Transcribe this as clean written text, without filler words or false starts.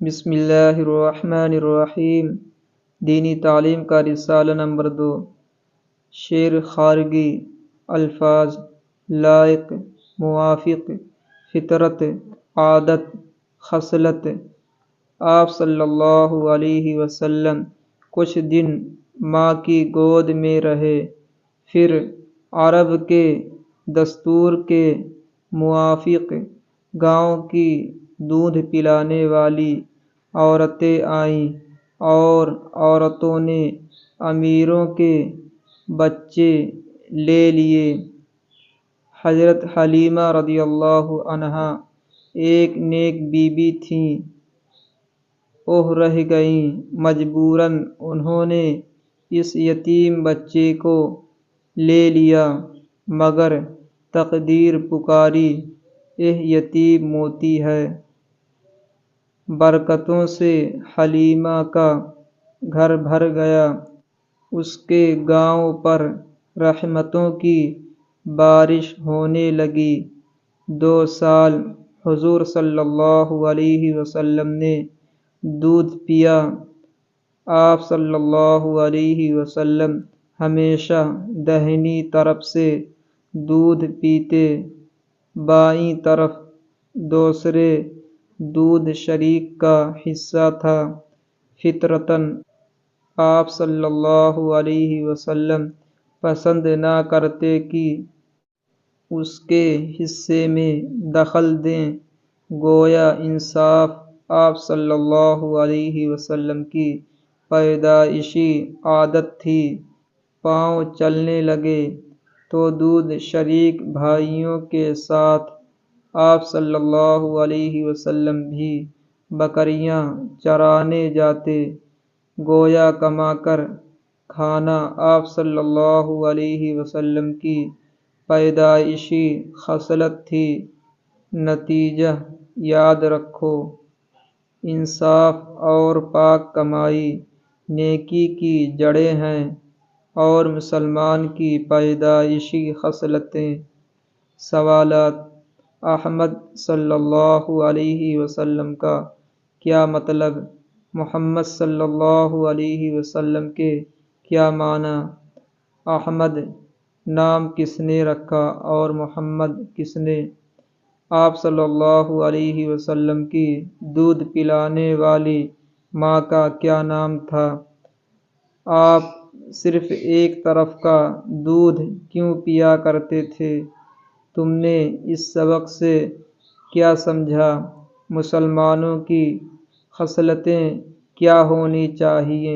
بسم اللہ الرحمن الرحیم۔ دینی تعلیم کا رسالہ نمبر 2، شعر خارگی، الفاظ لائق، موافق، فطرت، عادت، خصلت۔ آپ صلی اللہ علیہ وسلم کچھ دن ماں کی گود میں رہے، پھر عرب کے دستور کے موافق گاؤں کی دودھ پلانے والی عورتیں آئیں اور عورتوں نے امیروں کے بچے لے لیے۔ حضرت حلیمہ رضی اللہ عنہا ایک نیک بی بی تھیں، وہ رہ گئیں۔ مجبوراً انہوں نے اس یتیم بچے کو لے لیا، مگر تقدیر پکاری، یہ یتیم موتی ہے۔ برکتوں سے حلیمہ کا گھر بھر گیا، اس کے گاؤں پر رحمتوں کی بارش ہونے لگی۔ 2 سال حضور صلی اللہ علیہ وسلم نے دودھ پیا۔ آپ صلی اللہ علیہ وسلم ہمیشہ داہنی طرف سے دودھ پیتے، بائیں طرف دوسرے دودھ شریک کا حصہ تھا۔ فطرتاً آپ صلی اللہ علیہ وسلم پسند نہ کرتے کہ اس کے حصے میں دخل دیں، گویا انصاف آپ صلی اللہ علیہ وسلم کی پیدائشی عادت تھی۔ پاؤں چلنے لگے تو دودھ شریک بھائیوں کے ساتھ آپ صلی اللہ علیہ وسلم بھی بکریاں چرانے جاتے، گویا کما کر کھانا آپ صلی اللہ علیہ وسلم کی پیدائشی خصلت تھی۔ نتیجہ یاد رکھو، انصاف اور پاک کمائی نیکی کی جڑیں ہیں اور مسلمان کی پیدائشی خصلتیں۔ سوالات: احمد صلی اللہ علیہ وسلم کا کیا مطلب؟ محمد صلی اللہ علیہ وسلم کے کیا معنی؟ احمد نام کس نے رکھا اور محمد کس نے؟ آپ صلی اللہ علیہ وسلم کی دودھ پلانے والی ماں کا کیا نام تھا؟ آپ صرف ایک طرف کا دودھ کیوں پیا کرتے تھے؟ تم نے اس سبق سے کیا سمجھا؟ مسلمانوں کی خصلتیں کیا ہونی چاہیے؟